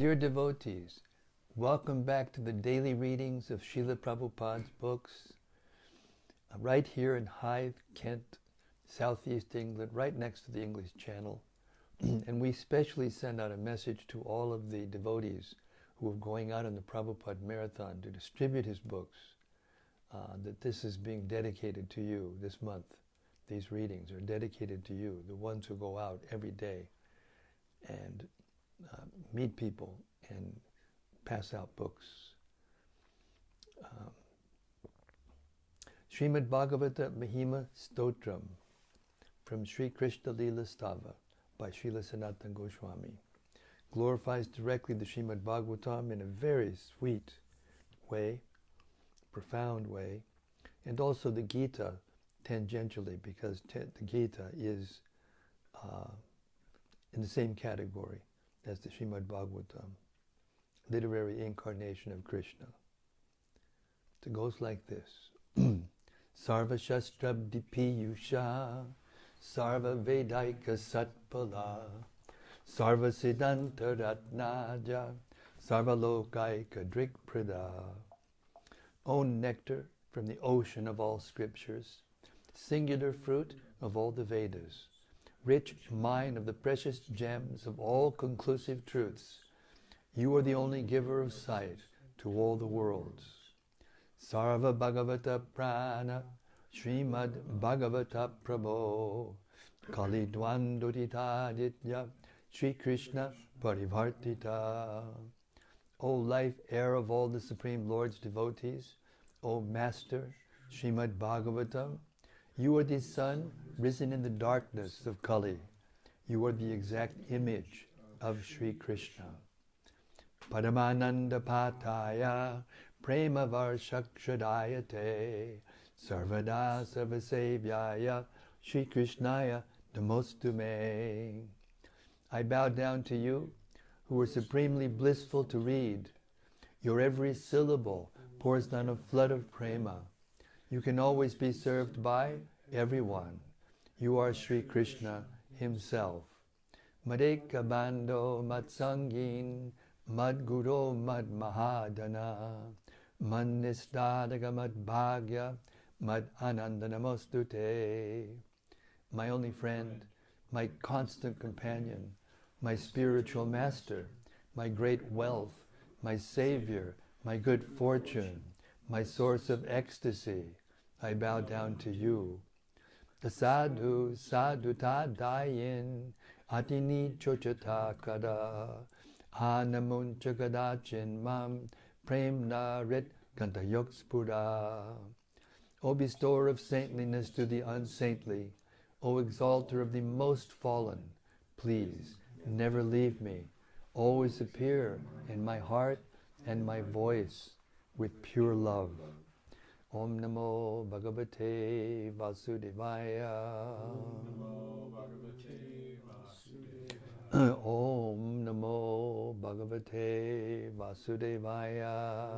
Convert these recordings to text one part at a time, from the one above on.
Dear devotees, welcome back to the daily readings of Srila Prabhupada's books, right here in Hythe, Kent, Southeast England, right next to the English Channel. And we specially send out a message to all of the devotees who are going out on the Prabhupada Marathon to distribute his books, that this is being dedicated to you this month. These readings are dedicated to you, the ones who go out every day and meet people and pass out books. Srimad Bhagavata Mahima Stotram from Sri Krishna Lila Stava by Srila Sanatana Goswami glorifies directly the Srimad Bhagavatam in a very sweet way, profound way, and also the Gita tangentially, because the Gita is in the same category as the Srimad Bhagavatam, literary incarnation of Krishna. It goes like this. Sarva Shastrabdi Piyusha Sarva Vedaika Satpala Sarva Siddhanta Ratnaja Sarva Lokaika Drikprada. O nectar from the ocean of all scriptures, singular fruit of all the Vedas, rich mine of the precious gems of all conclusive truths, you are the only giver of sight to all the worlds. Sarva Bhagavata Prana Srimad Bhagavata Prabho Kali Dvandodita Ditya Sri Krishna Parivartita. O life air of all the Supreme Lord's devotees, O Master Srimad Bhagavatam, you are the sun risen in the darkness of Kali. You are the exact image of Sri Krishna. Paramananda Pataya Prema Varshakshadayate Sarvada Sarvasevyaya Sri Krishnaya Namostume. I bow down to you, who are supremely blissful to read. Your every syllable pours down a flood of prema. You can always be served by everyone. You are Sri Krishna himself. Madeka Bando Matsangin Madguru Mad Mahadana Manistadaga Mad Bhagya Mad Anandanamostute. My only friend, my constant companion, my spiritual master, my great wealth, my savior, my good fortune, my source of ecstasy, I bow down to you. The sadhu sadhuta dayin atini chochata kada anamuncha kadachin mam premna rit kantayokspura. O bestower of saintliness to the unsaintly, O exalter of the most fallen, please never leave me. Always appear in my heart and my voice with pure love. Om Namo Bhagavate Vasudevaya. Om Namo Bhagavate Vasudevaya.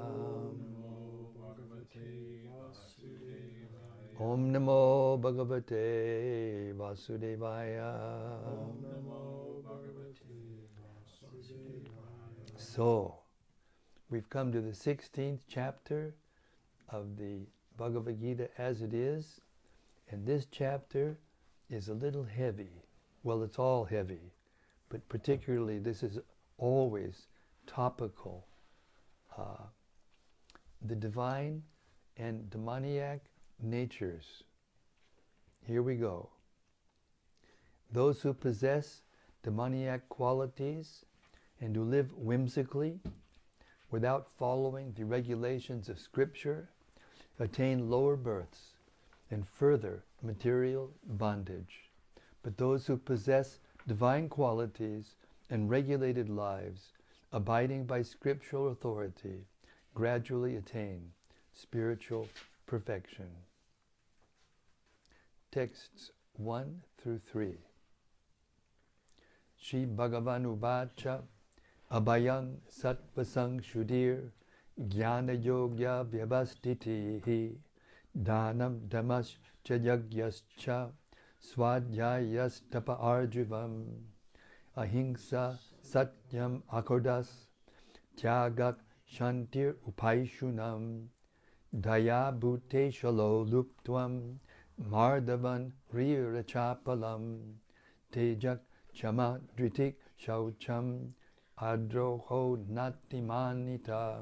Om Namo Bhagavate Vasudevaya. So, we've come to the 16th chapter of the Bhagavad-gita As It Is, and this chapter is a little heavy. Well, it's all heavy, but particularly this is always topical. The divine and demoniac natures. Here we go. Those who possess demoniac qualities and who live whimsically without following the regulations of Scripture attain lower births and further material bondage. But those who possess divine qualities and regulated lives, abiding by scriptural authority, gradually attain spiritual perfection. Texts 1 through 3. Shri Bhagavan-uvacha Abhayang Satvasang Shudir Jnana Yogya Vyavastitihi Dhanam Damash Chayagyascha Swadhyayas Tapa Arjivam Ahimsa Satyam Akodas tyagak shantir upaishunam, daya bhute shalo luptvam, mardavan rirachapalam, tejak chama dritik shaucham, adroho natimanita,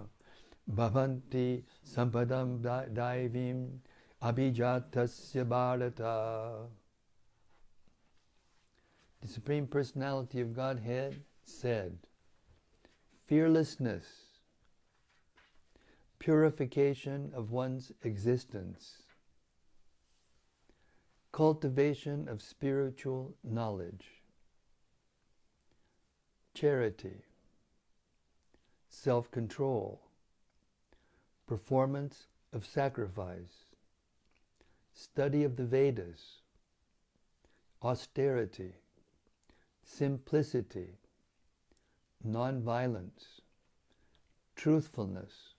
bhavanti sampadam daivim, abhijatasya bharata. The Supreme Personality of Godhead said, fearlessness, purification of one's existence, cultivation of spiritual knowledge, charity, self-control, performance of sacrifice, study of the Vedas, austerity, simplicity, non-violence, truthfulness,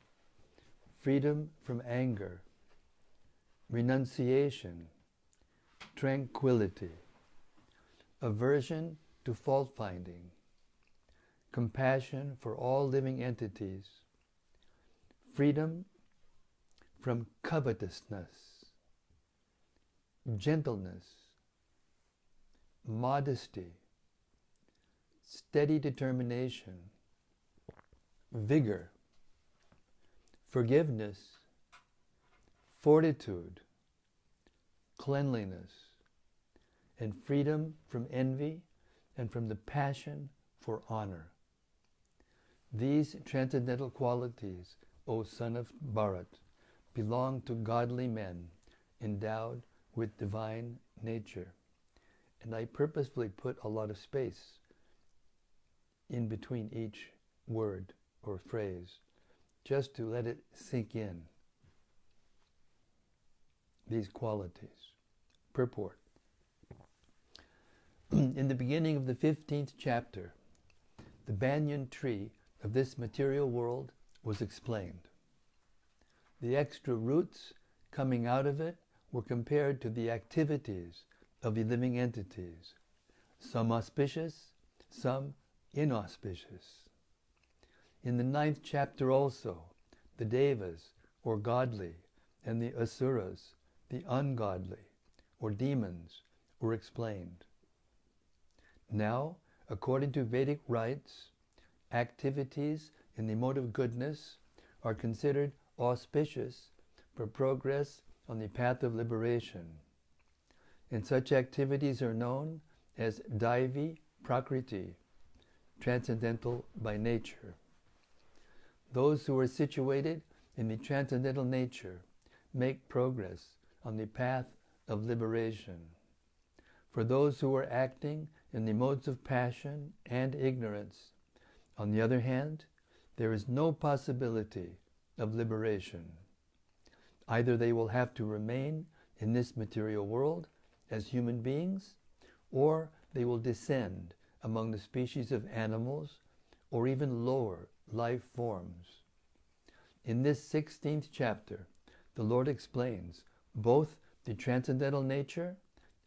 freedom from anger, renunciation, tranquility, aversion to fault-finding, compassion for all living entities, freedom from covetousness, gentleness, modesty, steady determination, vigor, forgiveness, fortitude, cleanliness, and freedom from envy and from the passion for honor. These transcendental qualities, O son of Bharat, belong to godly men endowed with divine nature. And I purposefully put a lot of space in between each word or phrase, just to let it sink in, these qualities. Purport. In the beginning of the 15th chapter, the banyan tree of this material world was explained. The extra roots coming out of it were compared to the activities of the living entities, some auspicious, some inauspicious. In the 9th chapter also, the devas, or godly, and the asuras, the ungodly, or demons, were explained. Now, according to Vedic rites, activities in the mode of goodness are considered auspicious for progress on the path of liberation. And such activities are known as Daivi Prakriti, transcendental by nature. Those who are situated in the transcendental nature make progress on the path of liberation. For those who are acting in the modes of passion and ignorance, on the other hand, there is no possibility of liberation. Either they will have to remain in this material world as human beings, or they will descend among the species of animals or even lower life forms. In this 16th chapter, the Lord explains both the transcendental nature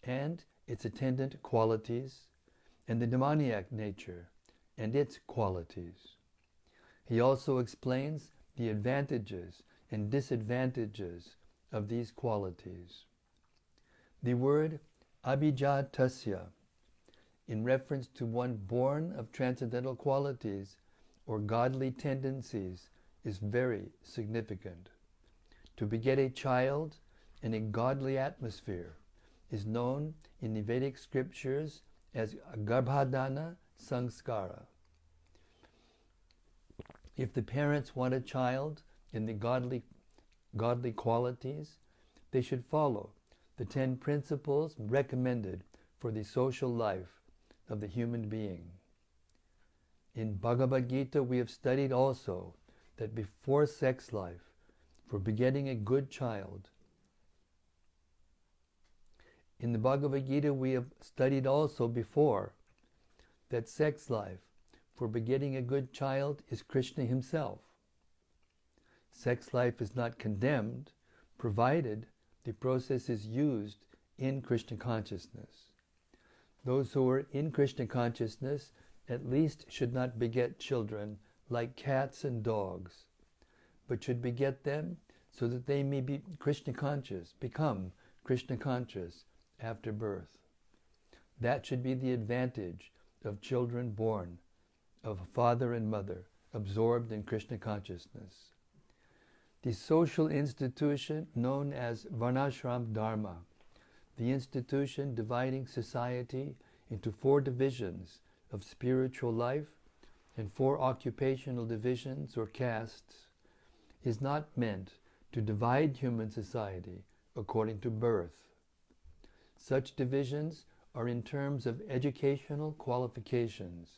and its attendant qualities, and the demoniac nature and its qualities. He also explains the advantages and disadvantages of these qualities. The word abhijatasya, in reference to one born of transcendental qualities or godly tendencies, is very significant. To beget a child in a godly atmosphere is known in the Vedic scriptures as garbhadana sanskara. If the parents want a child in the godly qualities, they should follow the 10 principles recommended for the social life of the human being. In Bhagavad-gita, we have studied also that before sex life, for begetting a good child. In the Bhagavad-gita, we have studied also before that sex life for begetting a good child is Krishna himself. Sex life is not condemned, provided the process is used in Krishna consciousness. Those who are in Krishna consciousness at least should not beget children like cats and dogs, but should beget them so that they may be Krishna conscious, become Krishna conscious after birth. That should be the advantage of children born of father and mother, absorbed in Krishna consciousness. The social institution known as Varnashram Dharma, the institution dividing society into 4 divisions of spiritual life and 4 occupational divisions or castes, is not meant to divide human society according to birth. Such divisions are in terms of educational qualifications.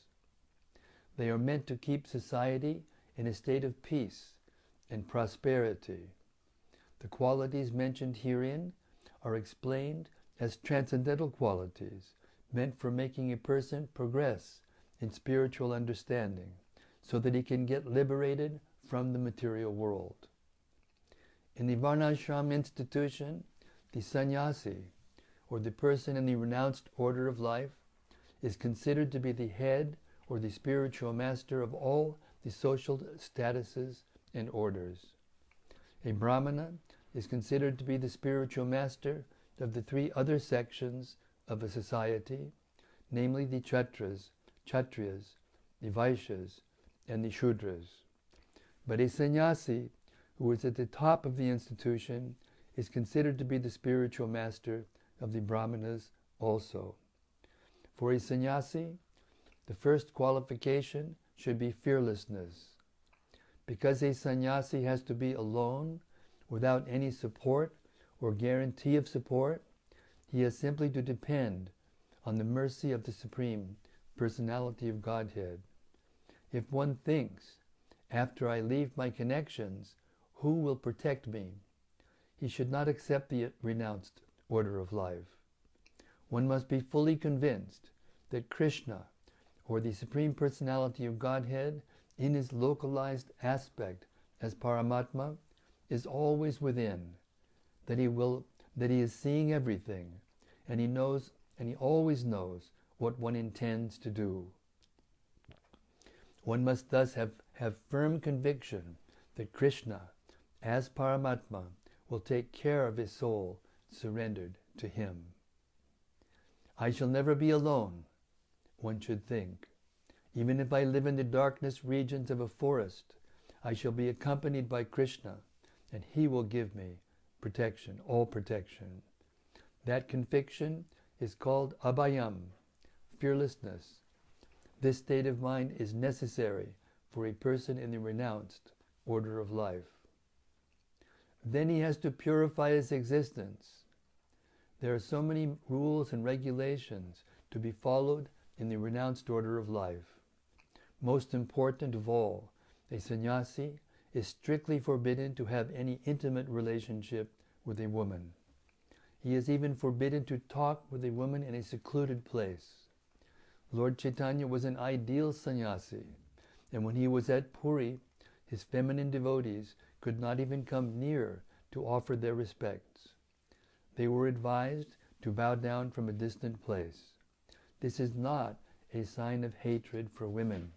They are meant to keep society in a state of peace and prosperity. The qualities mentioned herein are explained as transcendental qualities, meant for making a person progress in spiritual understanding, so that he can get liberated from the material world. In the Varnashram institution, the sannyasi, or the person in the renounced order of life, is considered to be the head or the spiritual master of all the social statuses and orders. A brahmana is considered to be the spiritual master of the 3 other sections of a society, namely the Kshatriyas, the Vaishyas, and the Shudras. But a sannyasi, who is at the top of the institution, is considered to be the spiritual master of the brahmanas also. For a sannyasi, the first qualification should be fearlessness. Because a sannyasi has to be alone, without any support or guarantee of support, he has simply to depend on the mercy of the Supreme Personality of Godhead. If one thinks, after I leave my connections, who will protect me? He should not accept the renounced order of life. One must be fully convinced that Krishna, or the Supreme Personality of Godhead, in his localized aspect as Paramatma, is always within, that he is seeing everything, and he always knows what one intends to do. One must thus have firm conviction that Krishna, as Paramatma, will take care of his soul surrendered to him. I shall never be alone, one should think. Even if I live in the darkness regions of a forest, I shall be accompanied by Krishna, and he will give me protection, all protection. That conviction is called abhayam, fearlessness. This state of mind is necessary for a person in the renounced order of life. Then he has to purify his existence. There are so many rules and regulations to be followed in the renounced order of life. Most important of all, a sannyasi is strictly forbidden to have any intimate relationship with a woman. He is even forbidden to talk with a woman in a secluded place. Lord Chaitanya was an ideal sannyasi, and when he was at Puri, his feminine devotees could not even come near to offer their respects. They were advised to bow down from a distant place. This is not a sign of hatred for women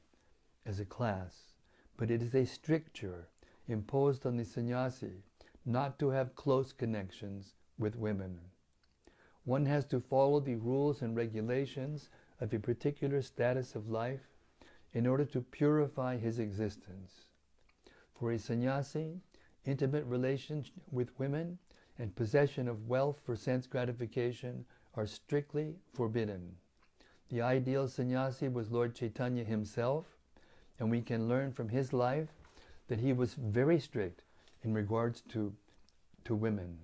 as a class, but it is a stricture imposed on the sannyasi not to have close connections with women. One has to follow the rules and regulations of a particular status of life in order to purify his existence. For a sannyasi, intimate relations with women and possession of wealth for sense gratification are strictly forbidden. The ideal sannyasi was Lord Chaitanya himself, and we can learn from his life that he was very strict in regards to women.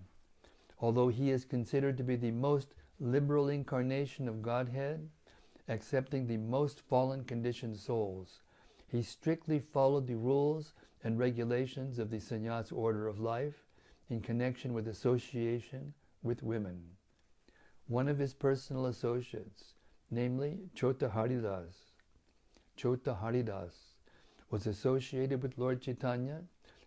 Although he is considered to be the most liberal incarnation of Godhead, accepting the most fallen conditioned souls, he strictly followed the rules and regulations of the sannyas order of life in connection with association with women. One of his personal associates, namely Chota Haridas, was associated with Lord Chaitanya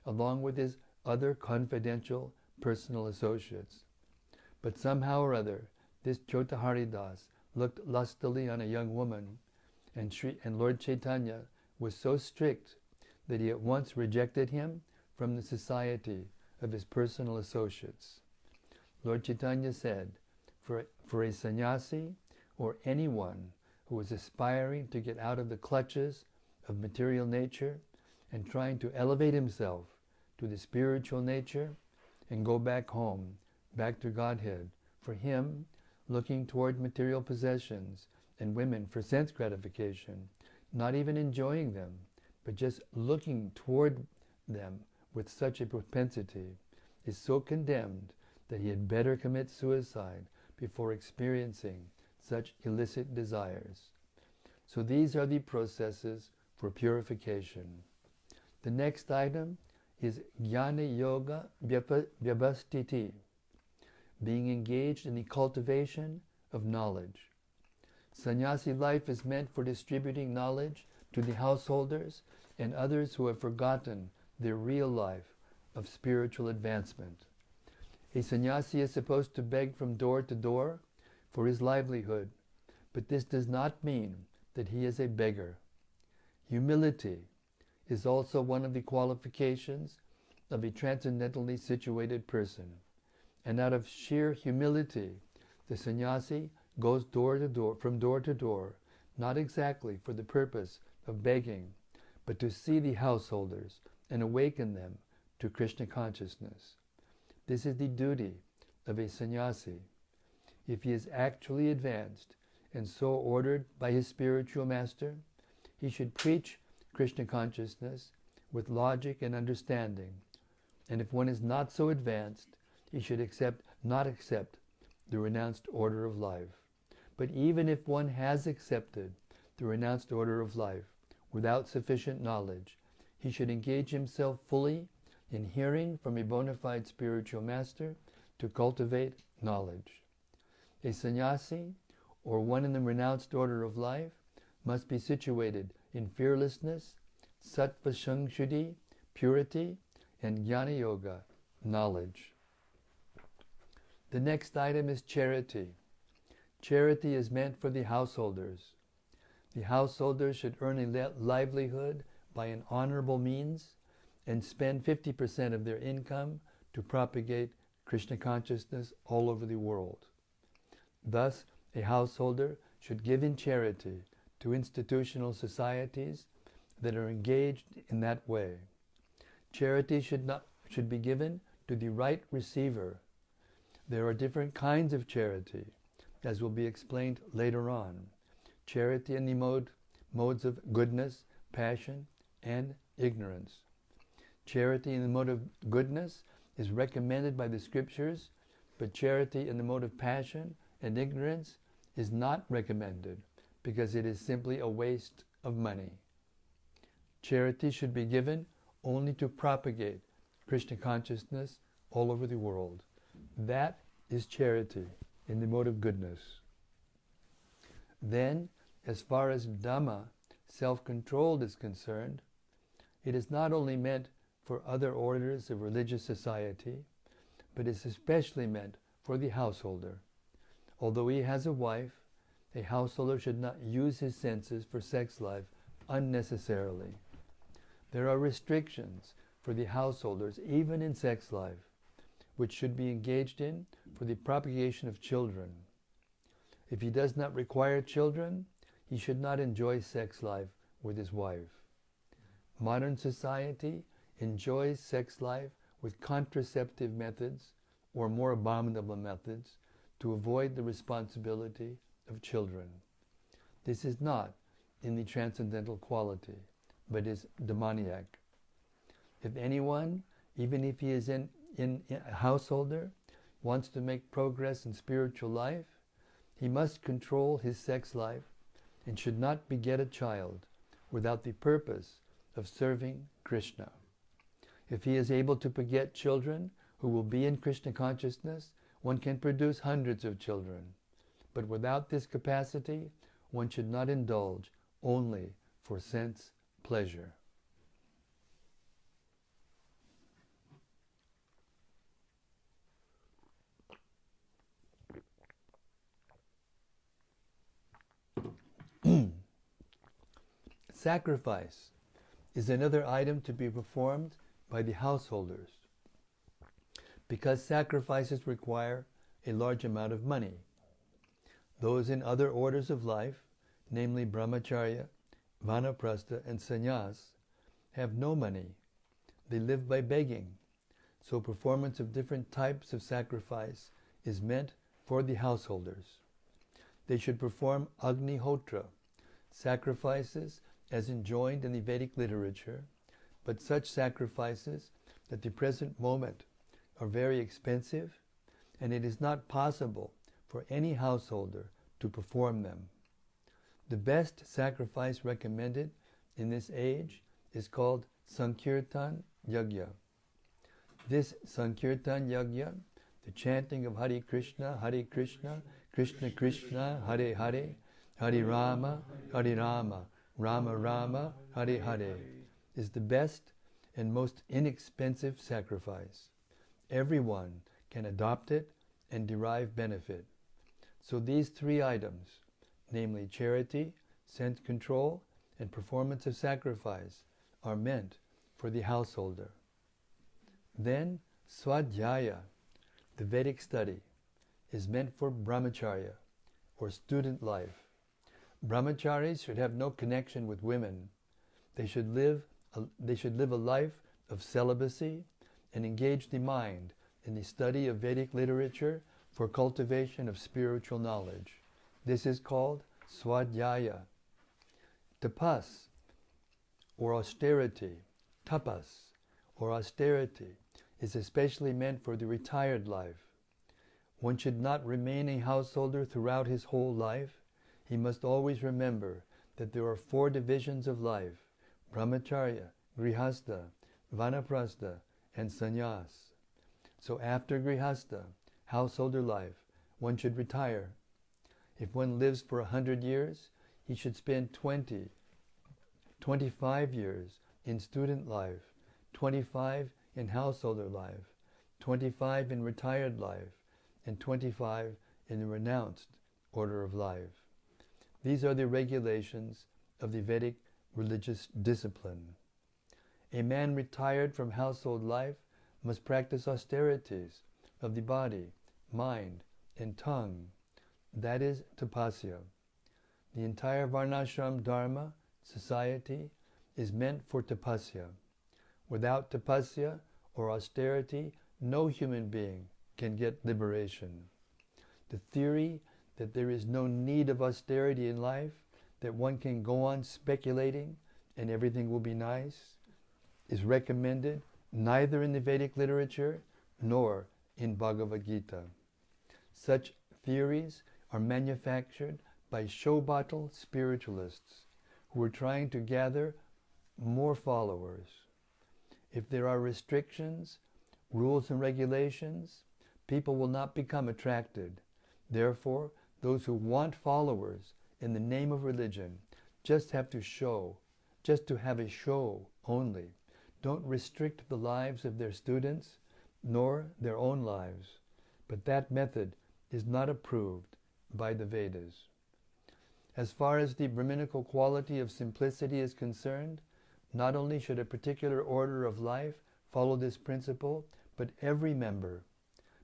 along with his other confidential personal associates. But somehow or other, this Chota Haridas looked lustily on a young woman, and Lord Chaitanya was so strict that he at once rejected him from the society of his personal associates. Lord Chaitanya said, for a sannyasi or anyone who is aspiring to get out of the clutches of material nature and trying to elevate himself to the spiritual nature and go back home, back to Godhead, for him, looking toward material possessions and women for sense gratification, not even enjoying them, but just looking toward them with such a propensity, is so condemned that he had better commit suicide before experiencing such illicit desires. So these are the processes for purification. The next item is Jnana Yoga Vyavastiti, being engaged in the cultivation of knowledge. Sannyasi life is meant for distributing knowledge to the householders and others who have forgotten their real life of spiritual advancement. A sannyasi is supposed to beg from door to door for his livelihood, but this does not mean that he is a beggar. Humility is also one of the qualifications of a transcendentally situated person, and out of sheer humility, the sannyasi goes from door to door, not exactly for the purpose of begging, but to see the householders and awaken them to Krishna consciousness. This is the duty of a sannyasi. If he is actually advanced and so ordered by his spiritual master, he should preach Krishna consciousness with logic and understanding. And if one is not so advanced, he should not accept the renounced order of life. But even if one has accepted the renounced order of life without sufficient knowledge, he should engage himself fully in hearing from a bona fide spiritual master to cultivate knowledge. A sannyasi, or one in the renounced order of life, must be situated in fearlessness, sattva sangshuddhi, purity, and jnana yoga, knowledge. The next item is charity. Charity is meant for the householders. The householders should earn a livelihood by an honorable means and spend 50% of their income to propagate Krishna consciousness all over the world. Thus, a householder should give in charity to institutional societies that are engaged in that way. Charity should be given to the right receiver. There are different kinds of charity, as will be explained later on. Charity in the modes of goodness, passion, and ignorance. Charity in the mode of goodness is recommended by the scriptures, but charity in the mode of passion and ignorance is not recommended because it is simply a waste of money. Charity should be given only to propagate Krishna consciousness all over the world. That is charity in the mode of goodness. Then, as far as Dhamma, self-control, is concerned, it is not only meant for other orders of religious society, but is especially meant for the householder. Although he has a wife, a householder should not use his senses for sex life unnecessarily. There are restrictions for the householders, even in sex life, which should be engaged in for the propagation of children. If he does not require children, he should not enjoy sex life with his wife. Modern society enjoys sex life with contraceptive methods or more abominable methods to avoid the responsibility of children. This is not in the transcendental quality, but is demoniac. If anyone, even if he is in a householder, wants to make progress in spiritual life, he must control his sex life and should not beget a child without the purpose of serving Krishna. If he is able to beget children who will be in Krishna consciousness, one can produce hundreds of children. But without this capacity, one should not indulge only for sense pleasure. Sacrifice is another item to be performed by the householders, because sacrifices require a large amount of money. Those in other orders of life, namely brahmacharya, vanaprastha, and sannyas, have no money. They live by begging. So performance of different types of sacrifice is meant for the householders. They should perform agnihotra, sacrifices as enjoined in the Vedic literature, but such sacrifices at the present moment are very expensive, and it is not possible for any householder to perform them. The best sacrifice recommended in this age is called Sankirtan Yajna. This Sankirtan Yajna, the chanting of Hare Krishna, Krishna Krishna, Hare Hare, Hare Rama, Rama Rama, Hare Hare, is the best and most inexpensive sacrifice. Everyone can adopt it and derive benefit. So these three items, namely charity, sense control, and performance of sacrifice, are meant for the householder. Then Swadhyaya, the Vedic study, is meant for brahmacharya, or student life. Brahmacharis should have no connection with women. They should live a life of celibacy and engage the mind in the study of Vedic literature for cultivation of spiritual knowledge. This is called Swadhyaya. Tapas, or austerity, tapas, or austerity, is especially meant for the retired life. One should not remain a householder throughout his whole life. He must always remember that there are 4 divisions of life: brahmacharya, grihastha, vanaprastha, and sannyas. So after grihastha, householder life, one should retire. If one lives for 100 years, he should spend 25 years in student life, 25 in householder life, 25 in retired life, and 25 in the renounced order of life. These are the regulations of the Vedic religious discipline. A man retired from household life must practice austerities of the body, mind, and tongue. That is tapasya. The entire varnashram dharma, society, is meant for tapasya. Without tapasya or austerity, no human being can get liberation. The theory that there is no need of austerity in life, that one can go on speculating and everything will be nice, is recommended neither in the Vedic literature nor in Bhagavad-gita. Such theories are manufactured by show-bottle spiritualists who are trying to gather more followers. If there are restrictions, rules and regulations, people will not become attracted. Therefore, those who want followers in the name of religion just have to show, just to have a show only. Don't restrict the lives of their students, nor their own lives. But that method is not approved by the Vedas. As far as the Brahminical quality of simplicity is concerned, not only should a particular order of life follow this principle, but every member,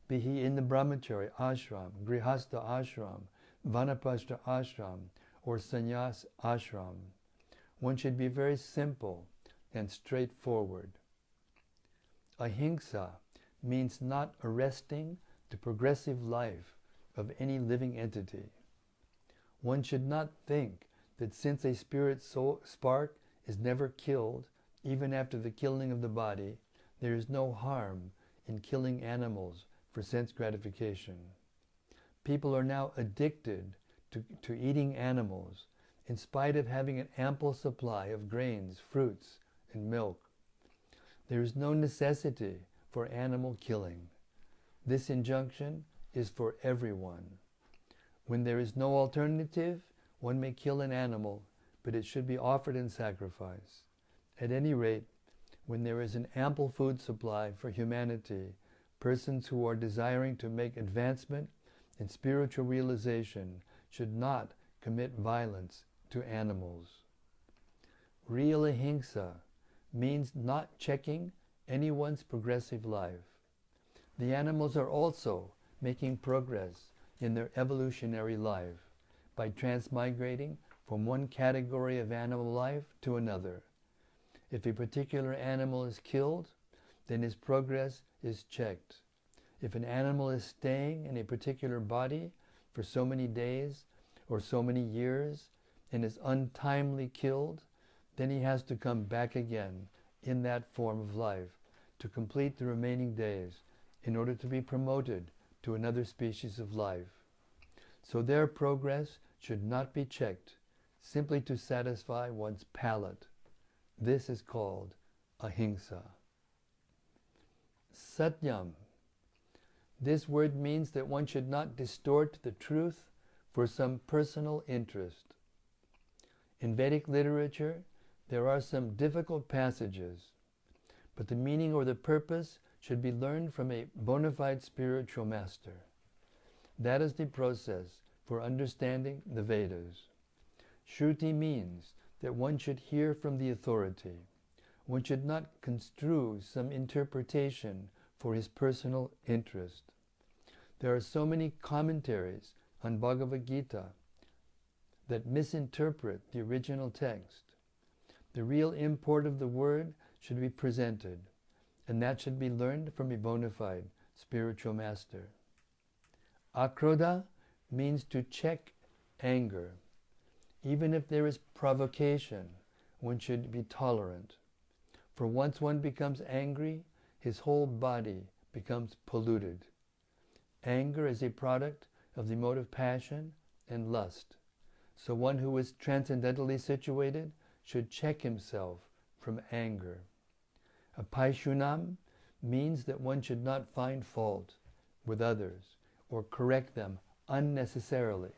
be he in the brahmacharya ashram, grihastha ashram, vanaprastha ashram, or sannyas ashram, one should be very simple and straightforward. Ahimsa means not arresting the progressive life of any living entity. One should not think that since a spirit soul spark is never killed, even after the killing of the body, there is no harm in killing animals for sense gratification. People are now addicted to eating animals in spite of having an ample supply of grains, fruits, and milk. There is no necessity for animal killing. This injunction is for everyone. When there is no alternative, one may kill an animal, but it should be offered in sacrifice. At any rate, when there is an ample food supply for humanity, persons who are desiring to make advancement in spiritual realization should not commit violence to animals. Real ahimsa means not checking anyone's progressive life. The animals are also making progress in their evolutionary life by transmigrating from one category of animal life to another. If a particular animal is killed, then his progress is checked. If an animal is staying in a particular body for so many days or so many years and is untimely killed, then he has to come back again in that form of life to complete the remaining days in order to be promoted to another species of life. So their progress should not be checked simply to satisfy one's palate. This is called ahimsa. Satyam. This word means that one should not distort the truth for some personal interest. In Vedic literature, there are some difficult passages, but the meaning or the purpose should be learned from a bona fide spiritual master. That is the process for understanding the Vedas. Shruti means that one should hear from the authority. One should not construe some interpretation for his personal interest. There are so many commentaries on Bhagavad-gita that misinterpret the original text. The real import of the word should be presented, and that should be learned from a bona fide spiritual master. Akrodha means to check anger. Even if there is provocation, one should be tolerant. For once one becomes angry, his whole body becomes polluted. Anger is a product of the mode of passion and lust. So one who is transcendentally situated should check himself from anger. Apaishunam means that one should not find fault with others or correct them unnecessarily.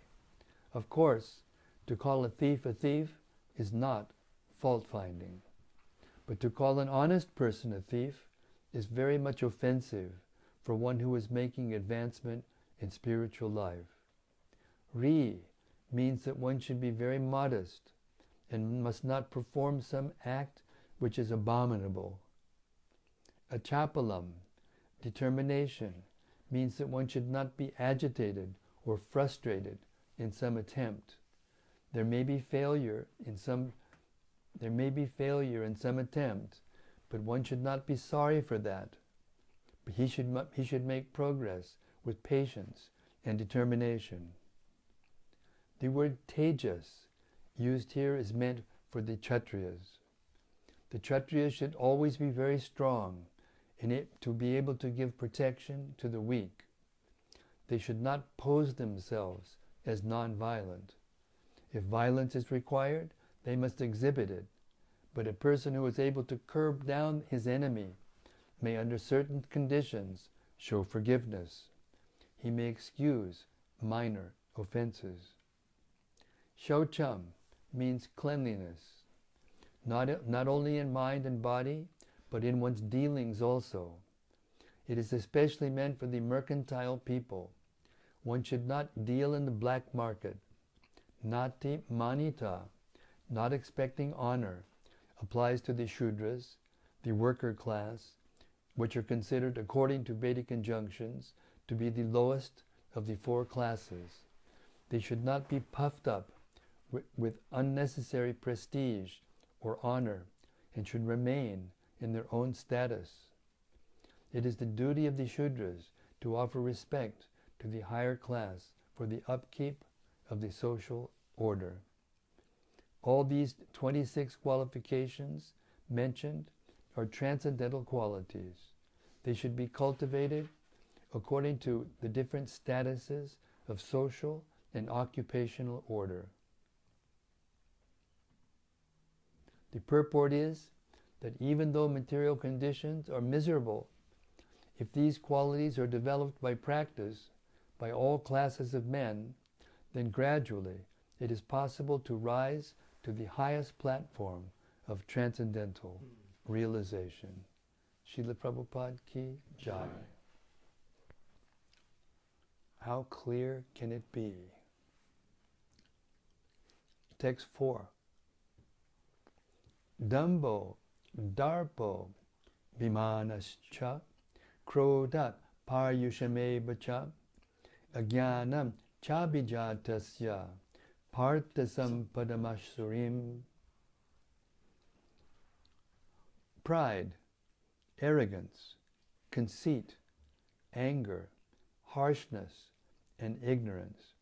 Of course, to call a thief is not fault-finding. But to call an honest person a thief is very much offensive for one who is making advancement in spiritual life. Ri means that one should be very modest and must not perform some act which is abominable. Achapalam, determination, means that one should not be agitated or frustrated in some attempt. There may be failure in some attempt, but one should not be sorry for that. But he should make progress with patience and determination. The word tejas used here is meant for the Kshatriyas. The Kshatriyas should always be very strong in it to be able to give protection to the weak. They should not pose themselves as non-violent. If violence is required, they must exhibit it. But a person who is able to curb down his enemy may, under certain conditions, show forgiveness. He may excuse minor offenses. Shaucham means cleanliness, not only in mind and body, but in one's dealings also. It is especially meant for the mercantile people. One should not deal in the black market. Nati manita, not expecting honor, applies to the Shudras, the worker class, which are considered, according to Vedic injunctions, to be the lowest of the four classes. They should not be puffed up with unnecessary prestige or honor, and should remain in their own status. It is the duty of the Shudras to offer respect to the higher class for the upkeep of the social order. All these 26 qualifications mentioned are transcendental qualities. They should be cultivated according to the different statuses of social and occupational order. The purport is that even though material conditions are miserable, if these qualities are developed by practice by all classes of men, then gradually it is possible to rise to the highest platform of transcendental realization. Srila Prabhupada ki jai. How clear can it be? Text 4. Dambo darpo vimanascha krodha paryushamevacha ajnanam chabijatasya parthasampadamasurim. Pride, arrogance, conceit, anger, harshness, and ignorance.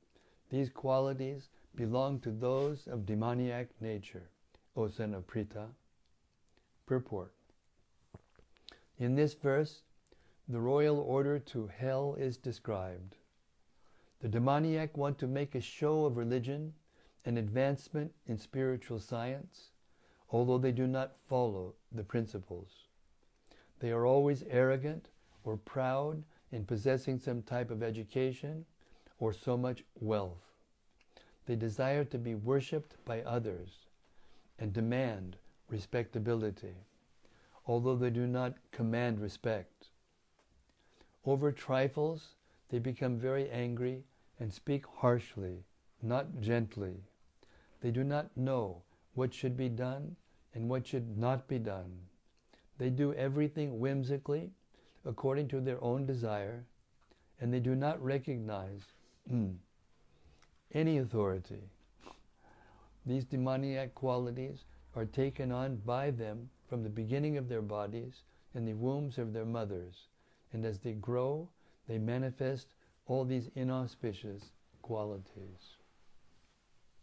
These qualities belong to those of demoniac nature, O son of Pritha. Purport. In this verse, the royal order to hell is described. The demoniac want to make a show of religion and advancement in spiritual science, although they do not follow the principles. They are always arrogant or proud in possessing some type of education or so much wealth. They desire to be worshipped by others and demand respectability, although they do not command respect. Over trifles, they become very angry and speak harshly, not gently. They do not know what should be done and what should not be done. They do everything whimsically, according to their own desire, and they do not recognize any authority. These demoniac qualities are taken on by them from the beginning of their bodies in the wombs of their mothers, and as they grow, they manifest all these inauspicious qualities.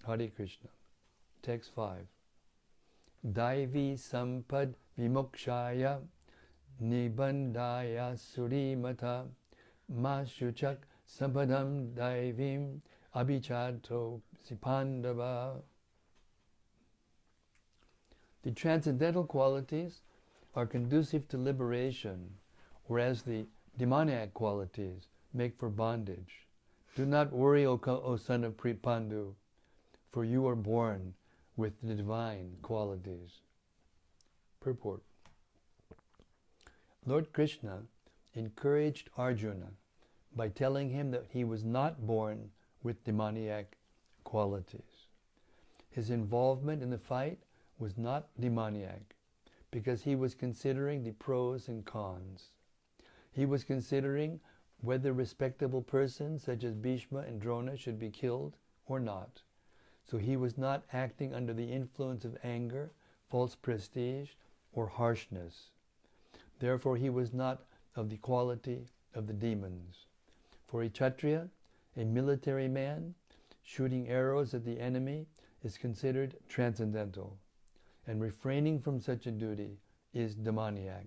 Hare Krishna. Text 5. Daivi sampad vimokshaya nibandaya surimata mashuchak sampadam daivim abhichato sipandava. The transcendental qualities are conducive to liberation, whereas the demoniac qualities make for bondage. Do not worry, O son of Pandu, for you are born with the divine qualities. Purport. Lord Krishna encouraged Arjuna by telling him that he was not born with demoniac qualities. His involvement in the fight was not demoniac, because he was considering the pros and cons. He was considering whether respectable persons such as Bhishma and Drona should be killed or not. So he was not acting under the influence of anger, false prestige, or harshness. Therefore he was not of the quality of the demons. For a Kshatriya, a military man, shooting arrows at the enemy is considered transcendental, and refraining from such a duty is demoniac.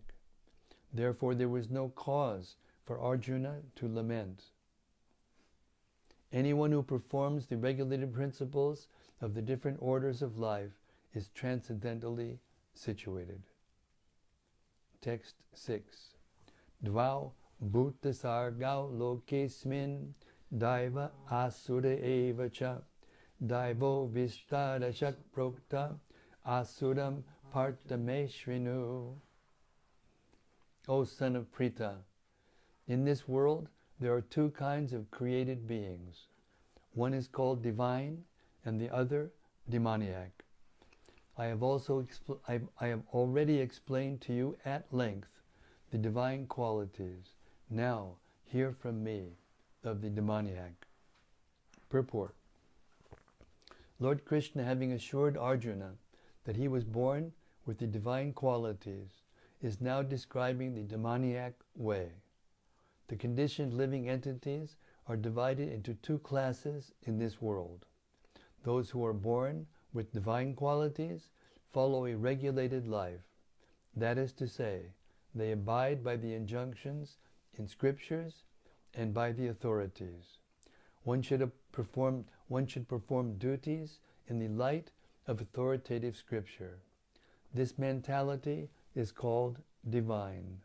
Therefore there was no cause for Arjuna to lament. Anyone who performs the regulated principles of the different orders of life is transcendentally situated. Text 6. Dvau bhutasargau lokesmin daiva asura evacha daivo vistadashak prokta asuram partameshvinu. O son of Pritha, in this world there are two kinds of created beings. One is called divine and the other demoniac. I have already explained to you at length the divine qualities. Now hear from me of the demoniac. Purport. Lord Krishna, having assured Arjuna that he was born with the divine qualities, is now describing the demoniac way. The conditioned living entities are divided into two classes in this world. Those who are born with divine qualities follow a regulated life. That is to say, they abide by the injunctions in scriptures and by the authorities. One should perform duties in the light of authoritative scripture. This mentality is called divine.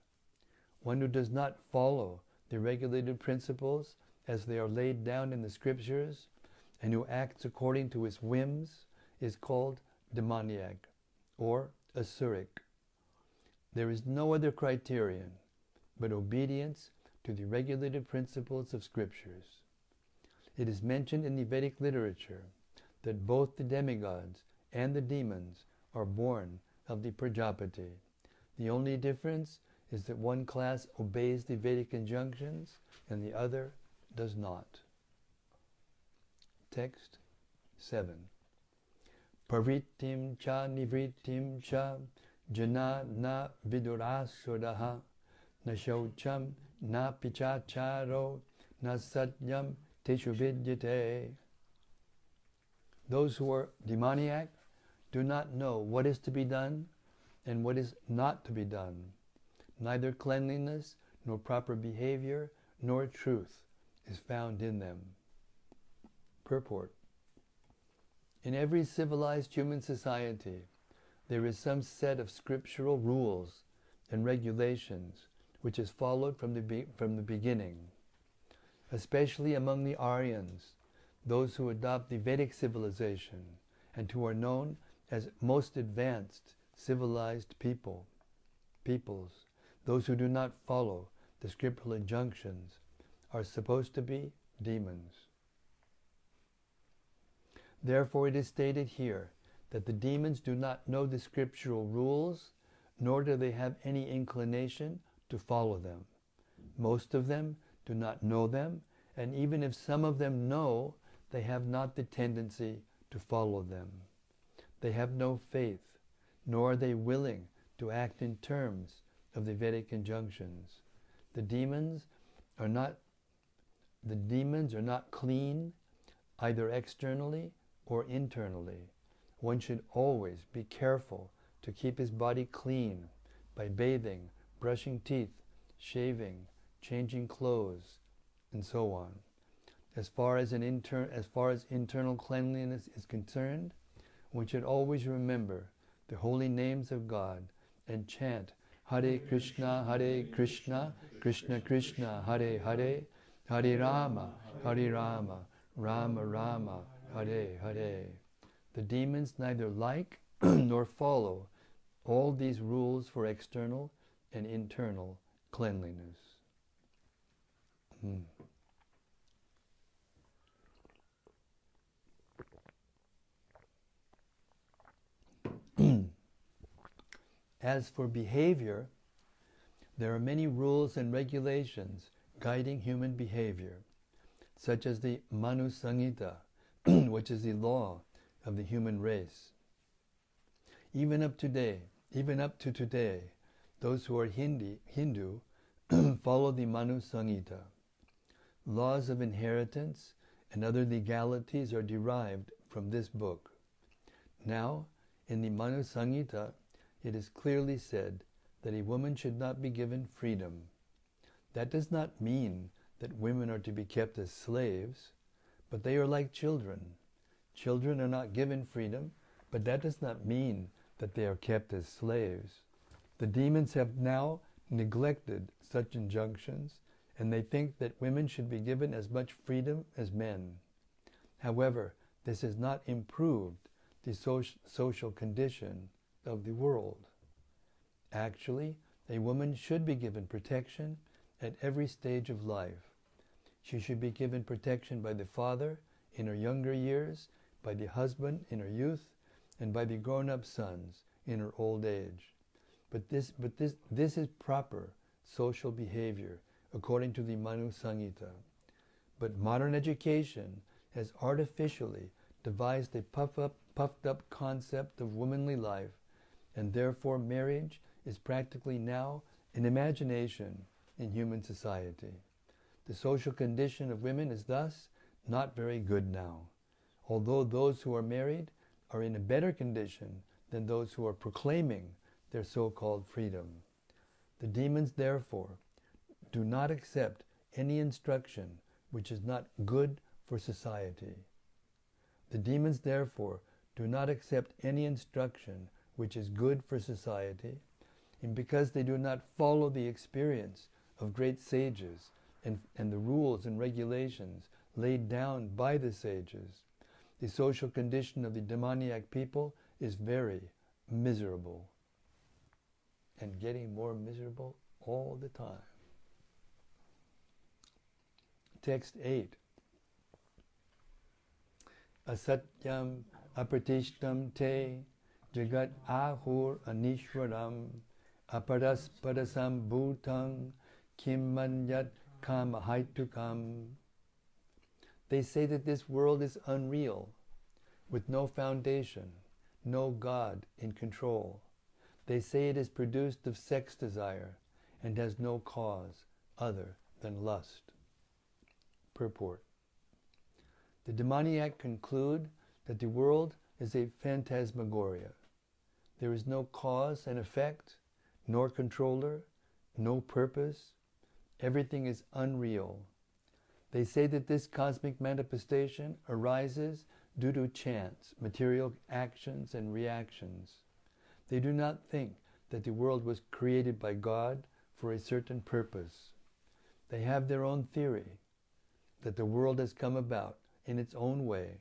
One who does not follow the regulated principles as they are laid down in the scriptures and who acts according to his whims is called demoniac or asuric. There is no other criterion but obedience to the regulated principles of scriptures. It is mentioned in the Vedic literature that both the demigods and the demons are born of the Prajapati, The only difference is that one class obeys the Vedic injunctions and the other does not. Text 7. Pravrittim cha nivrittim cha jana na vidurasudaha na shaucham na pichacharo na satyam teshu vidyate. Those who are demoniac do not know what is to be done and what is not to be done. Neither cleanliness, nor proper behavior, nor truth is found in them. Purport. In every civilized human society, there is some set of scriptural rules and regulations which is followed from the beginning. Especially among the Aryans, those who adopt the Vedic civilization and who are known as most advanced civilized peoples, those who do not follow the scriptural injunctions are supposed to be demons. Therefore it is stated here that the demons do not know the scriptural rules, nor do they have any inclination to follow them. Most of them do not know them, and even if some of them know, they have not the tendency to follow them. They have no faith, nor are they willing to act in terms of the Vedic injunctions. The demons are not clean, either externally or internally. One should always be careful to keep his body clean by bathing, brushing teeth, shaving, changing clothes, and so on. As far as internal cleanliness is concerned, one should always remember the holy names of God and chant Hare Krishna, Krishna Krishna, Hare Hare, Hare Rama, Rama Rama, Hare Hare. The demons neither like nor follow all these rules for external and internal cleanliness. As for behavior, there are many rules and regulations guiding human behavior, such as the Manu Samhita, which is the law of the human race. Even up to today, those who are Hindu follow the Manu Samhita. Laws of inheritance and other legalities are derived from this book. Now, in the Manu Samhita, it is clearly said that a woman should not be given freedom. That does not mean that women are to be kept as slaves, but they are like children. Children are not given freedom, but that does not mean that they are kept as slaves. The demons have now neglected such injunctions, and they think that women should be given as much freedom as men. However, this has not improved the social condition of the world. Actually, a woman should be given protection at every stage of life. She should be given protection by the father in her younger years, by the husband in her youth, and by the grown-up sons in her old age. But this is proper social behavior according to the Manu Samhita. But modern education has artificially devised a puffed up concept of womanly life, and therefore marriage is practically now an imagination in human society. The social condition of women is thus not very good now, although those who are married are in a better condition than those who are proclaiming their so-called freedom. The demons, therefore, do not accept any instruction which is not good for society. The demons, therefore, do not accept any instruction which is good for society, and because they do not follow the experience of great sages and the rules and regulations laid down by the sages, the social condition of the demoniac people is very miserable, and getting more miserable all the time. Text 8. Asatyam apratishtam te jagat ahur anishwaram Aparaspadasam bhutang kim manyat kama haitukam. They say that this world is unreal, with no foundation, no God in control. They say it is produced of sex desire and has no cause other than lust. Purport. The demoniac conclude that the world is a phantasmagoria. There is no cause and effect, nor controller, no purpose. Everything is unreal. They say that this cosmic manifestation arises due to chance, material actions and reactions. They do not think that the world was created by God for a certain purpose. They have their own theory, that the world has come about in its own way,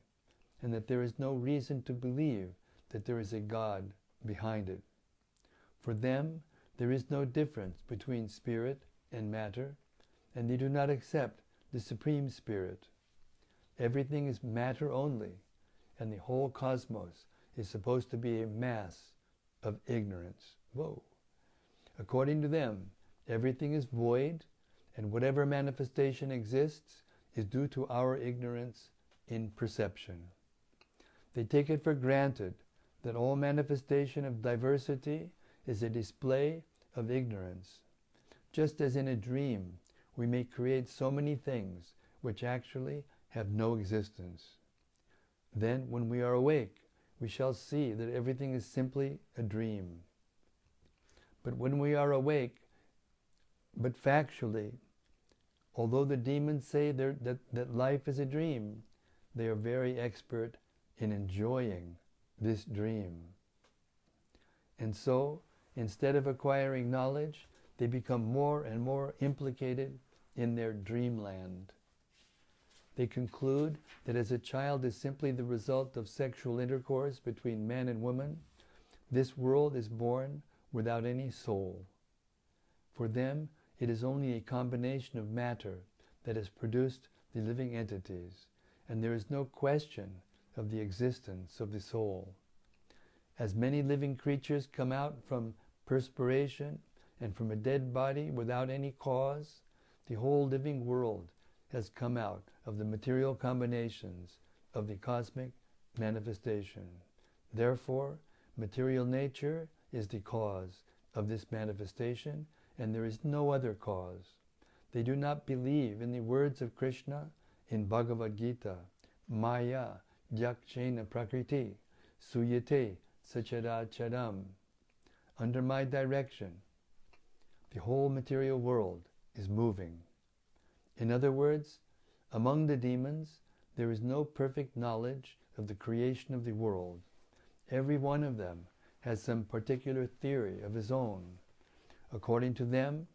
and that there is no reason to believe that there is a God behind it. For them, there is no difference between spirit and matter, and they do not accept the Supreme Spirit. Everything is matter only, and the whole cosmos is supposed to be a mass of ignorance. Whoa! According to them, everything is void, and whatever manifestation exists is due to our ignorance in perception. They take it for granted that all manifestation of diversity is a display of ignorance. Just as in a dream, we may create so many things which actually have no existence. Then, when we are awake, we shall see that everything is simply a dream. But when we are awake, but factually, although the demons say that life is a dream, they are very expert in enjoying this dream. And so, instead of acquiring knowledge, they become more and more implicated in their dreamland. They conclude that as a child is simply the result of sexual intercourse between man and woman, this world is born without any soul. For them, it is only a combination of matter that has produced the living entities, and there is no question of the existence of the soul. As many living creatures come out from perspiration and from a dead body without any cause, the whole living world has come out of the material combinations of the cosmic manifestation. Therefore, material nature is the cause of this manifestation, and there is no other cause. They do not believe in the words of Krishna in Bhagavad-gita, Maya yakshena prakriti suyate sacharacharam. Under my direction, the whole material world is moving. In other words, among the demons, there is no perfect knowledge of the creation of the world. Every one of them has some particular theory of his own. According to them,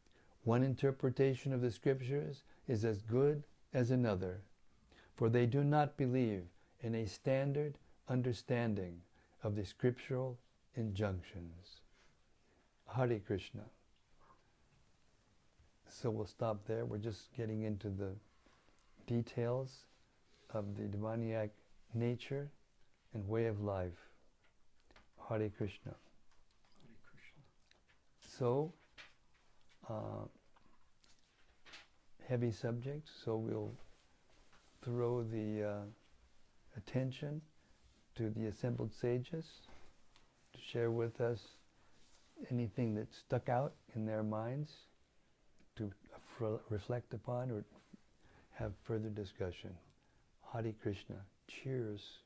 one interpretation of the scriptures is as good as another, for they do not believe in a standard understanding of the scriptural injunctions. Hare Krishna. So we'll stop there. We're just getting into the details of the demoniac nature and way of life. Hare Krishna. Hare Krishna. So, heavy subject, so we'll throw the attention to the assembled sages to share with us anything that stuck out in their minds to reflect upon or have further discussion. Hare Krishna. Cheers.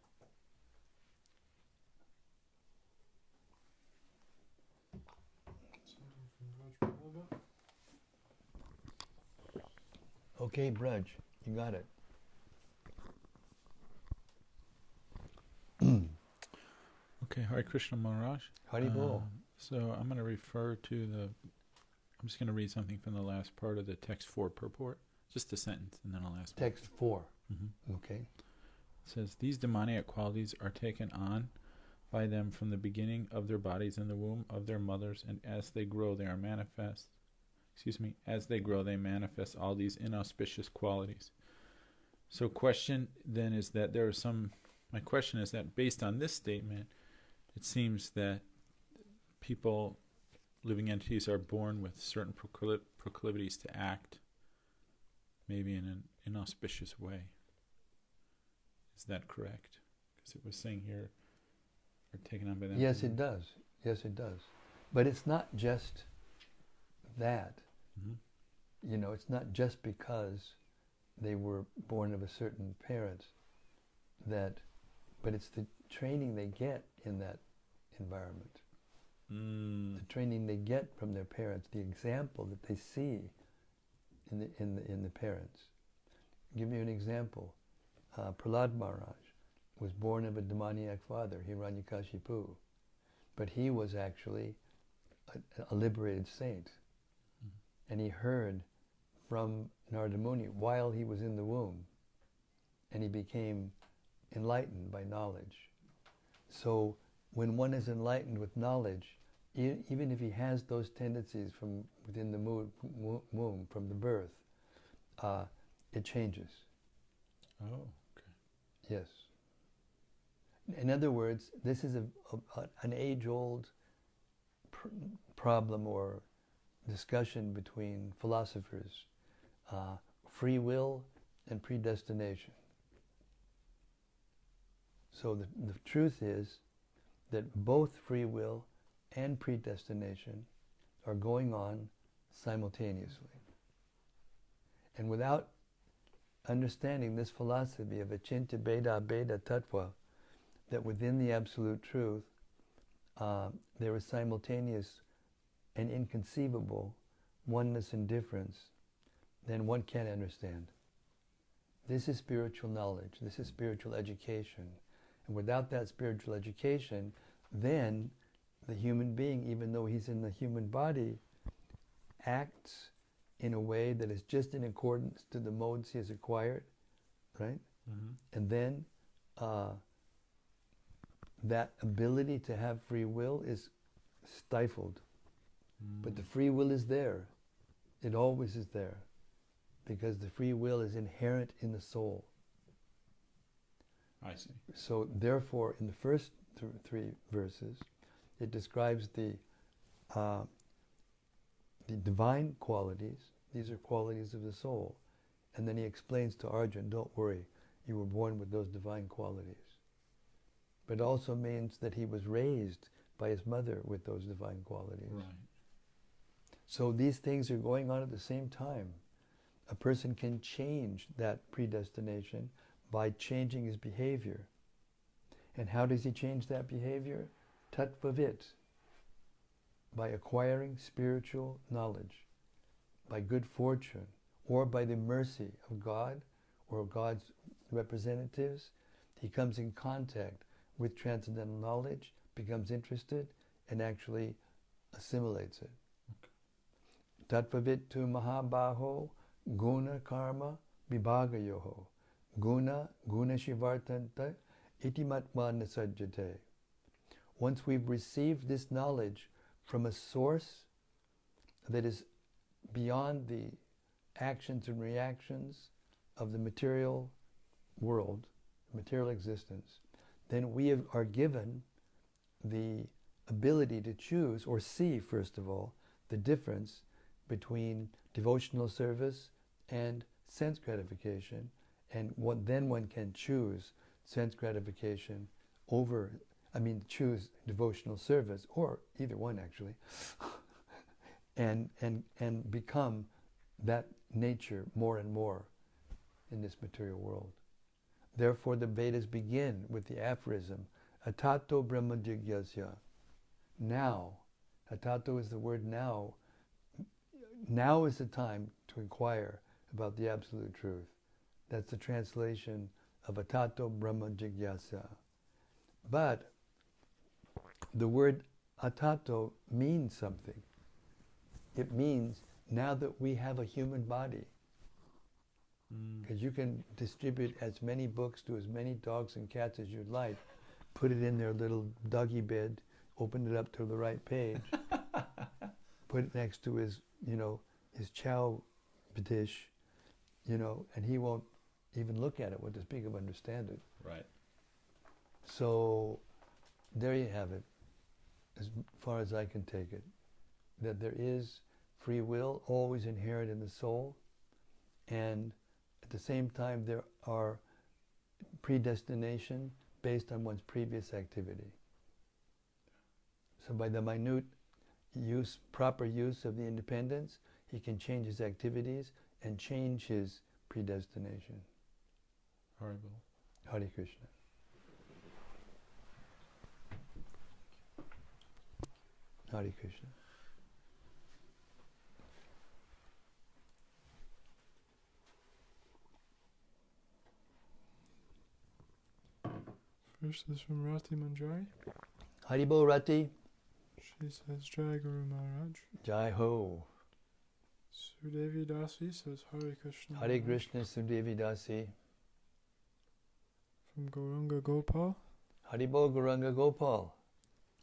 Okay, Braj, you got it. Okay, Hare Krishna Maharaj. Hare Bol. So I'm going to refer to I'm just going to read something from the last part of the text 4 purport. Just a sentence, and then I'll ask. Text 4. Mm-hmm. Okay. It says, these demoniac qualities are taken on by them from the beginning of their bodies in the womb of their mothers, and as they grow, they manifest all these inauspicious qualities. So question then is that my question is that based on this statement, it seems that people living entities are born with certain proclivities to act, maybe in an inauspicious way. Is that correct? Because it was saying here, are taken on by them. Yes, it does. Yes, it does. But it's not just that. Mm-hmm. You know, it's not just because they were born of a certain parent but it's the training they get in that environment. The training they get from their parents, the example that they see in the parents. Give you an example. Prahlad Maharaj was born of a demoniac father, Hiranyakashipu, but he was actually a liberated saint. And he heard from Narada Muni while he was in the womb, and he became enlightened by knowledge. So when one is enlightened with knowledge, even if he has those tendencies from within the womb, from the birth, it changes. Oh, okay. Yes. In other words, this is an age-old problem or discussion between philosophers, free will and predestination. So the truth is that both free will and predestination are going on simultaneously. And without understanding this philosophy of achintya bheda bheda tattva, that within the absolute truth there is simultaneous and inconceivable oneness and difference, then one can't understand. This is spiritual knowledge. This is spiritual education. And without that spiritual education, then the human being, even though he's in the human body, acts in a way that is just in accordance to the modes he has acquired, right? Mm-hmm. And then that ability to have free will is stifled. But the free will is there. It always is there. Because the free will is inherent in the soul. I see. So therefore, in the first three verses, it describes the divine qualities. These are qualities of the soul. And then he explains to Arjuna, don't worry, you were born with those divine qualities. But it also means that he was raised by his mother with those divine qualities. Right. So these things are going on at the same time. A person can change that predestination by changing his behavior. And how does he change that behavior? Tattvavit. By acquiring spiritual knowledge, by good fortune, or by the mercy of God or God's representatives. He comes in contact with transcendental knowledge, becomes interested, and actually assimilates it. Tattvavit tu mahabaho guna karma vibhagayoho guna shivartanta itimatma nasajjate. Once we've received this knowledge from a source that is beyond the actions and reactions of the material world, material existence, then we are given the ability to choose or see, first of all, the difference between devotional service and sense gratification, and then one can choose sense gratification over, choose devotional service, or either one actually, and become that nature more and more in this material world. Therefore the Vedas begin with the aphorism, Atato Brahma Jigyasya. Now, Atato is the word now. Now is the time to inquire about the absolute truth. That's the translation of Atato Brahma Jigyasa. But the word Atato means something. It means now that we have a human body, because you can distribute as many books to as many dogs and cats as you'd like, put it in their little doggy bed, open it up to the right page, put it next to his chow dish, and he won't even look at it, won't speak of understand it. Right. So there you have it, as far as I can take it. that there is free will always inherent in the soul, and at the same time there are predestination based on one's previous activity. So by the minute use, proper use of the independence, he can change his activities and change his predestination. Horrible. Hare Krishna. Hare Krishna. First is from Rati Manjari. Haribo Rati. She says, Jai Guru Maharaj. Jai Ho. Sudevi Dasi says, Hare Krishna. Hare Krishna Sudevi Dasi. From Gauranga Gopal. Haribo Gauranga Gopal.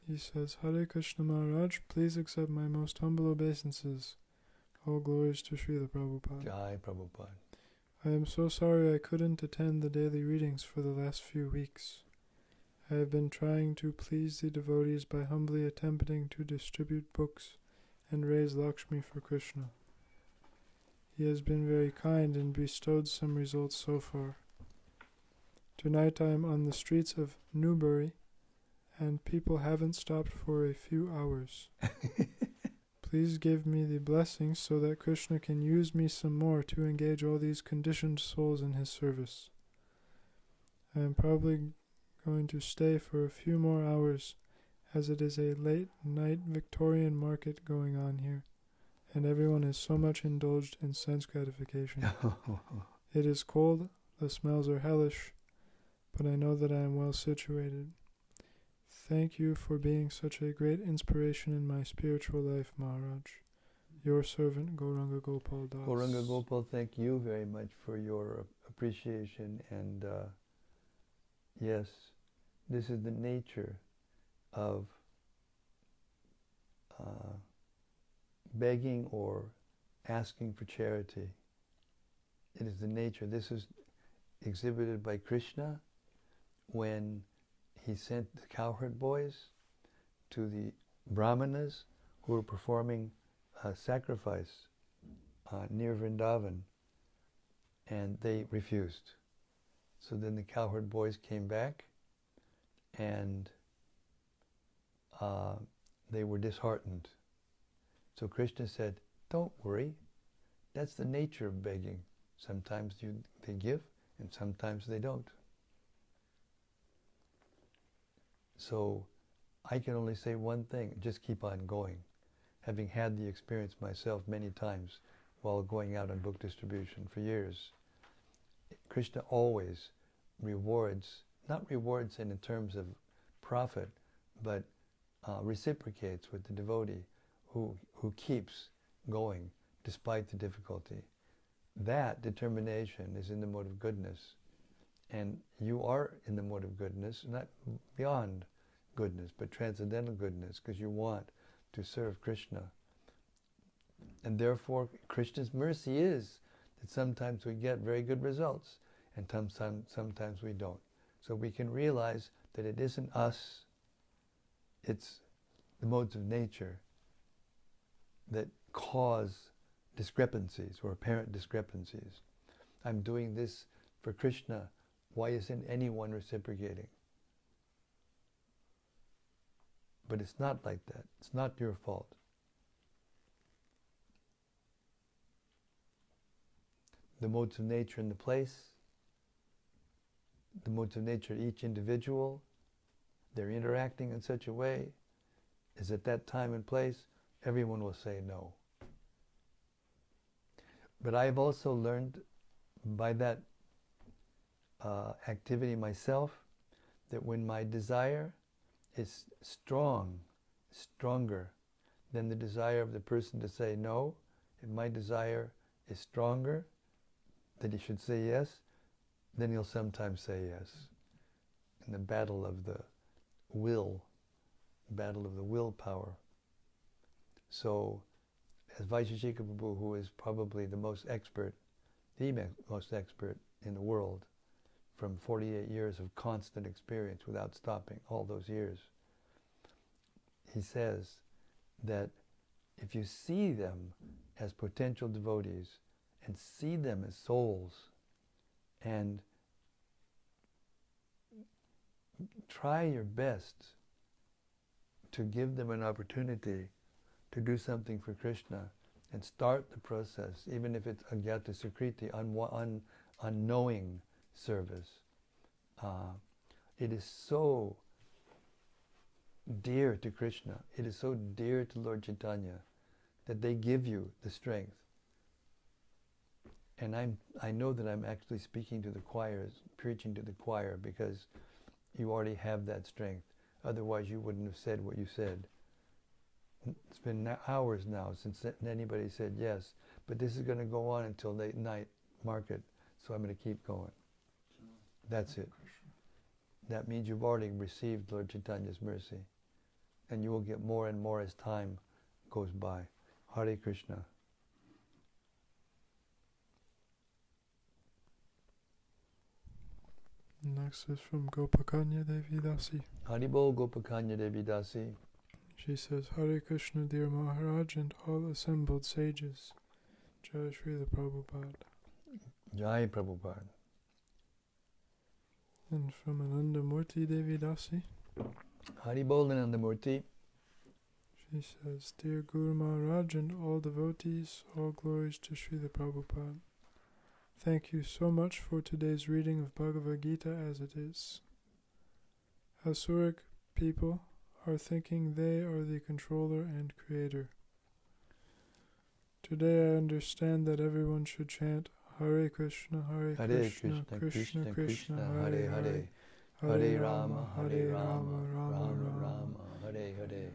He says, Hare Krishna Maharaj, please accept my most humble obeisances. All glories to Srila Prabhupada. Jai Prabhupada. I am so sorry I couldn't attend the daily readings for the last few weeks. I have been trying to please the devotees by humbly attempting to distribute books and raise Lakshmi for Krishna. He has been very kind and bestowed some results so far. Tonight I am on the streets of Newbury, and people haven't stopped for a few hours. Please give me the blessings so that Krishna can use me some more to engage all these conditioned souls in his service. I am probably going to stay for a few more hours, as it is a late night Victorian market going on here, and everyone is so much indulged in sense gratification. It is cold, the smells are hellish, but I know that I am well situated. Thank you for being such a great inspiration in my spiritual life, Maharaj. Your servant, Gauranga Gopal Das. Gauranga Gopal, thank you very much for your appreciation, and yes, this is the nature of begging or asking for charity. It is the nature. This is exhibited by Krishna when he sent the cowherd boys to the brahmanas who were performing a sacrifice near Vrindavan, and they refused. So then the cowherd boys came back, and they were disheartened. So Krishna said, don't worry, that's the nature of begging. Sometimes they give, and sometimes they don't. So I can only say one thing, just keep on going. Having had the experience myself many times while going out on book distribution for years, Krishna always rewards, not rewards in terms of profit, but reciprocates with the devotee who keeps going despite the difficulty. That determination is in the mode of goodness. And you are in the mode of goodness, not beyond goodness, but transcendental goodness, because you want to serve Krishna. And therefore, Krishna's mercy is that sometimes we get very good results, and sometimes we don't. So we can realize that it isn't us, it's the modes of nature that cause discrepancies or apparent discrepancies. I'm doing this for Krishna. Why isn't anyone reciprocating? But it's not like that. It's not your fault. The modes of nature in the place, the modes of nature of each individual, they're interacting in such a way as at that time and place, everyone will say no. But I've also learned by that activity myself that when my desire is stronger than the desire of the person to say no, if my desire is stronger that he should say yes, then he'll sometimes say yes. In the battle of the will, battle of the willpower. So, as Vaisheshika Prabhu, who is probably the most expert in the world, from 48 years of constant experience without stopping, all those years, he says that if you see them as potential devotees and see them as souls and try your best to give them an opportunity to do something for Krishna and start the process, even if it's agyata sukriti, unknowing service. It is so dear to Krishna, it is so dear to Lord Chaitanya that they give you the strength. And I know that I'm actually speaking to the choirs, preaching to the choir, because you already have that strength. Otherwise you wouldn't have said what you said. It's been hours now since anybody said yes, but this is going to go on until late night market, so I'm going to keep going. That's it. That means you've already received Lord Chaitanya's mercy, and you will get more and more as time goes by. Hare Krishna. Next is from Gopakanya Devi Dasi. Haribol Gopakanya Devi Dasi. She says, Hare Krishna, dear Maharaj, and all assembled sages. Jai Srila Prabhupada. Jai Prabhupada. And from Anandamurti Devi Dasi. Haribol Anandamurti. She says, Dear Guru Maharaj and all devotees, all glories to Srila Prabhupada. Thank you so much for today's reading of Bhagavad-gita As It Is. Asuric people are thinking they are the controller and creator. Today I understand that everyone should chant Hare Krishna, Hare Krishna, Krishna Krishna, Hare Hare, Hare Rama, Hare Rama, Rama Rama, Hare Hare.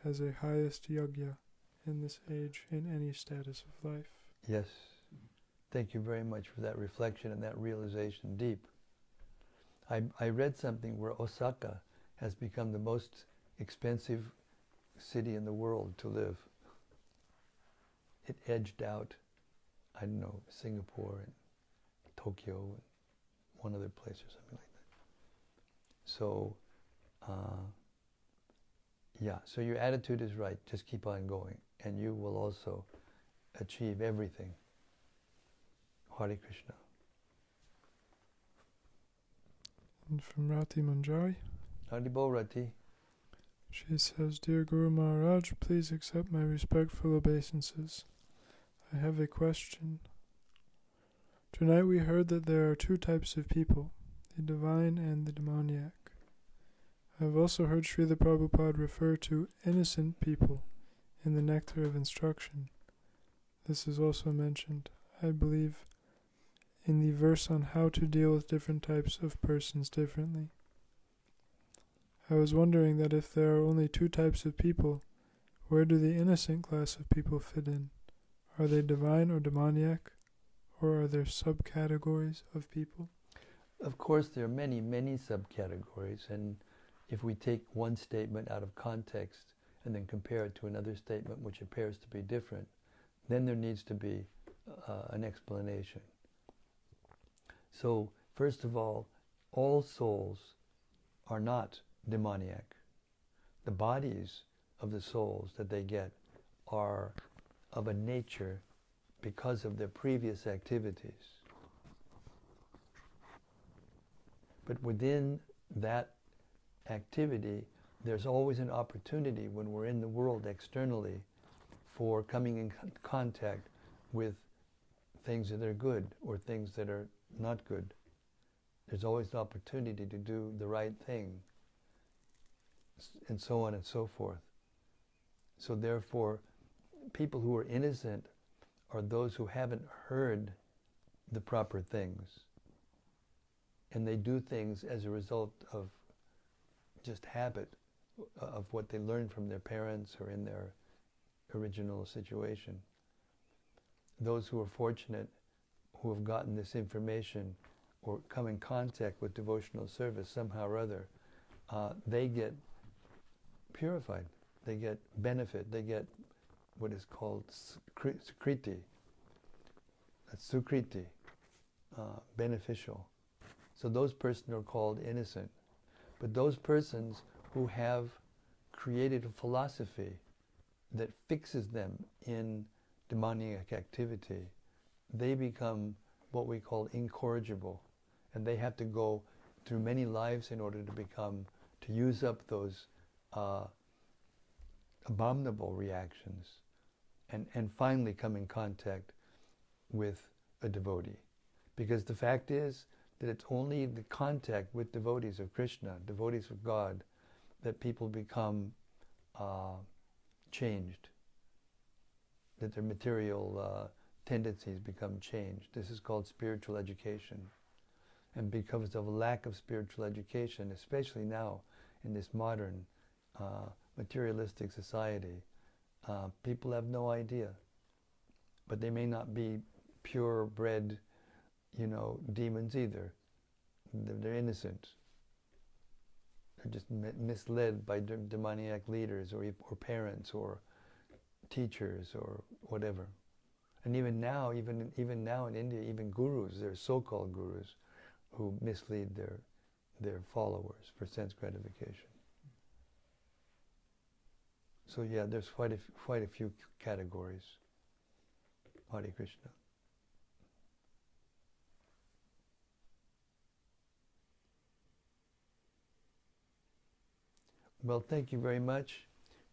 As a highest yajna in this age, in any status of life. Yes. Thank you very much for that reflection and that realization deep. I read something where Osaka has become the most expensive city in the world to live. It edged out, I don't know, Singapore and Tokyo and one other place or something like that. So, so your attitude is right. Just keep on going, and you will also achieve everything. Hare Krishna. And from Rati Manjari. Haribol Rati. She says, Dear Guru Maharaj, please accept my respectful obeisances. I have a question. Tonight we heard that there are two types of people, the divine and the demoniac. I have also heard Srila Prabhupada refer to innocent people in the Nectar of Instruction. This is also mentioned, I believe, in the verse on how to deal with different types of persons differently. I was wondering that if there are only two types of people, where do the innocent class of people fit in? Are they divine or demoniac? Or are there subcategories of people? Of course, there are many, many subcategories, and if we take one statement out of context and then compare it to another statement which appears to be different, then there needs to be an explanation. So, first of all souls are not demoniac. The bodies of the souls that they get are of a nature because of their previous activities. But within that activity, there's always an opportunity when we're in the world externally for coming in contact with things that are good or things that are not good. There's always an opportunity to do the right thing, and so on and so forth. So therefore, people who are innocent are those who haven't heard the proper things, and they do things as a result of just habit, of what they learned from their parents or in their original situation. Those who are fortunate, who have gotten this information or come in contact with devotional service somehow or other, they get purified, they get benefit, they get what is called sukriti, beneficial. So those persons are called innocent. But those persons who have created a philosophy that fixes them in demoniac activity, they become what we call incorrigible. And they have to go through many lives in order to use up those abominable reactions and finally come in contact with a devotee. Because the fact is that it's only the contact with devotees of Krishna, devotees of God, that people become changed, that their material tendencies become changed. This is called spiritual education. And because of a lack of spiritual education, especially now in this modern materialistic society, people have no idea. But they may not be purebred, demons either. They're innocent. They're just misled by demoniac leaders or parents or teachers or whatever. And even now in India, even gurus, there are so-called gurus who mislead their followers for sense gratification. So yeah, there's quite a few categories. Hare Krishna. Well, thank you very much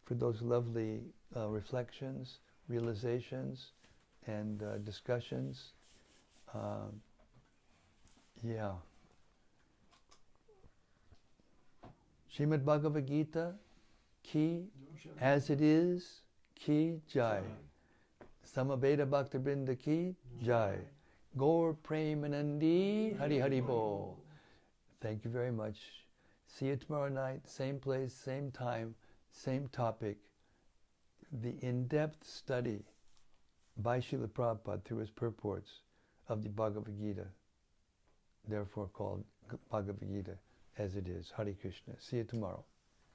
for those lovely reflections, realizations, and discussions. Yeah. Srimad Bhagavad-gita, ki, as it is, ki jai. Samaveda Bhaktivinoda ki jai. Gaur Premanandi Hari Hari Bol. Thank you very much. See you tomorrow night, same place, same time, same topic. The in-depth study by Srila Prabhupada through his purports of the Bhagavad-gita, therefore called Bhagavad-gita As It Is. Hare Krishna. See you tomorrow.